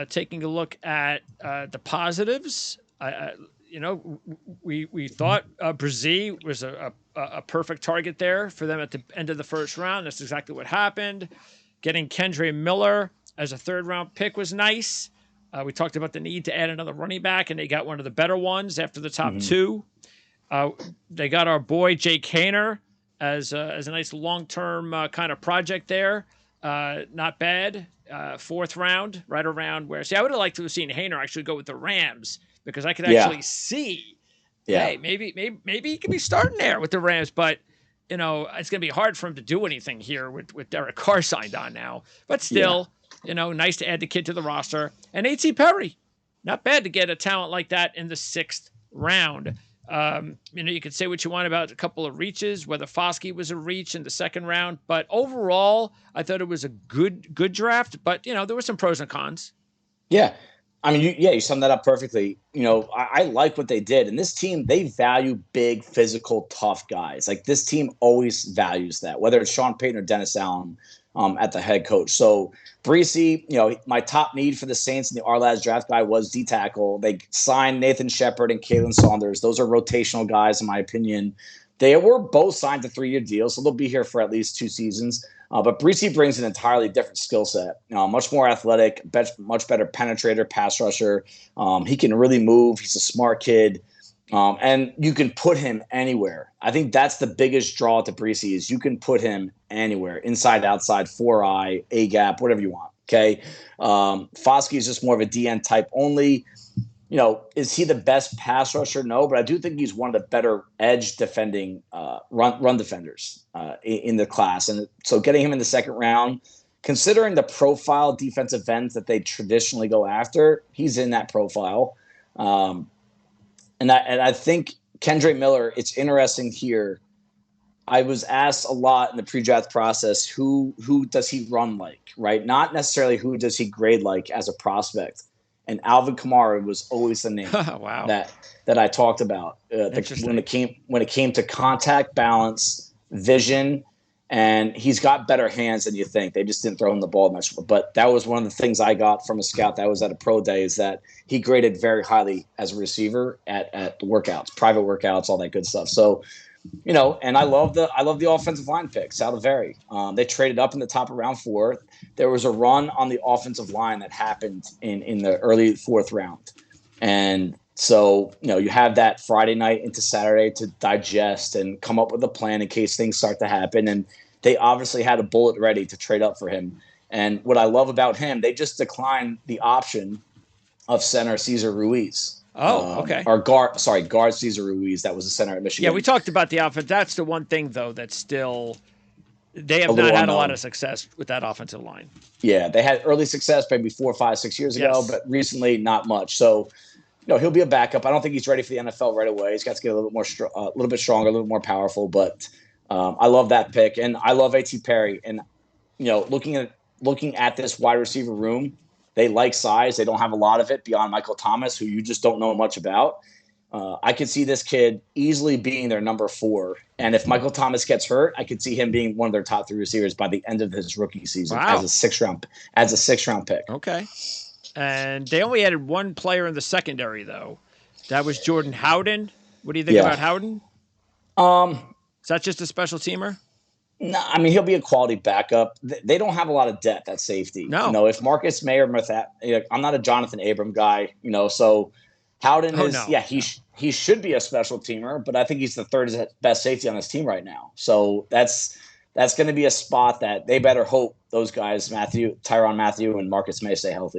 taking a look at the positives, we thought Bresee was a perfect target there for them at the end of the first round. That's exactly what happened. Getting Kendre Miller as a third-round pick was nice. We talked about the need to add another running back, and they got one of the better ones after the top two. They got our boy Jake Haener as a nice long-term kind of project there. Not bad. Fourth round, right around where. See, I would have liked to have seen Haener actually go with the Rams because I could actually see. Hey, maybe he could be starting there with the Rams, but it's going to be hard for him to do anything here with Derek Carr signed on now. But still, nice to add the kid to the roster. And A.T. Perry, not bad to get a talent like that in the sixth round. You could say what you want about a couple of reaches, whether Foskey was a reach in the second round, but overall, I thought it was a good draft. But there were some pros and cons. Yeah, I mean, you summed that up perfectly. I like what they did, and this team, they value big, physical, tough guys. Like this team always values that, whether it's Sean Payton or Dennis Allen at the head coach. So Bresee, my top need for the Saints in the Our draft guy was D tackle. They signed Nathan Shepard and Kalen Saunders. Those are rotational guys, in my opinion. They were both signed to 3-year deals, so they'll be here for at least 2 seasons. But Bresee brings an entirely different skill set. Much more athletic, much better penetrator, pass rusher. He can really move. He's a smart kid. And you can put him anywhere. I think that's the biggest draw to Bresee is you can put him anywhere, inside, outside, 4-eye, A-gap, whatever you want. Okay. Foskey is just more of a DN type only. Is he the best pass rusher? No, but I do think he's one of the better edge defending run defenders in the class. And so getting him in the second round, considering the profile defensive ends that they traditionally go after, he's in that profile. And I think Kendre Miller, it's interesting here. I was asked a lot in the pre-draft process, who does he run like, right? Not necessarily who does he grade like as a prospect. And Alvin Kamara was always the name wow. that I talked about when it came to contact, balance, vision, and he's got better hands than you think. They just didn't throw him the ball much. But that was one of the things I got from a scout that was at a pro day is that he graded very highly as a receiver at the workouts, private workouts, all that good stuff. So, and I love the offensive line pick, Saliveri. They traded up in the top of round 4. There was a run on the offensive line that happened in the early 4th round. And so, you have that Friday night into Saturday to digest and come up with a plan in case things start to happen. And they obviously had a bullet ready to trade up for him. And what I love about him, they just declined the option of center Cesar Ruiz. Oh, okay. Or guard Cesar Ruiz. That was the center at Michigan. Yeah, we talked about the offense. That's the one thing, though, that's still they have not had a lot of success with that offensive line. Yeah, they had early success maybe 4, 5, 6 years ago, but recently not much. So, he'll be a backup. I don't think he's ready for the NFL right away. He's got to get a little bit stronger, a little more powerful. But I love that pick, and I love A.T. Perry. And looking at this wide receiver room. They like size. They don't have a lot of it beyond Michael Thomas, who you just don't know much about. I could see this kid easily being their number 4. And if Michael Thomas gets hurt, I could see him being one of their top 3 receivers by the end of his rookie season as a 6th round pick. Okay. And they only added one player in the secondary, though. That was Jordan Howden. What do you think about Howden? Is that just a special teamer? No, I mean, he'll be a quality backup. They don't have a lot of depth at safety. No. If Marcus May or I'm not a Jonathan Abram guy, so Howden he should be a special teamer, but I think he's the 3rd best safety on his team right now. So that's going to be a spot that they better hope those guys, Tyrann Mathieu and Marcus May, stay healthy.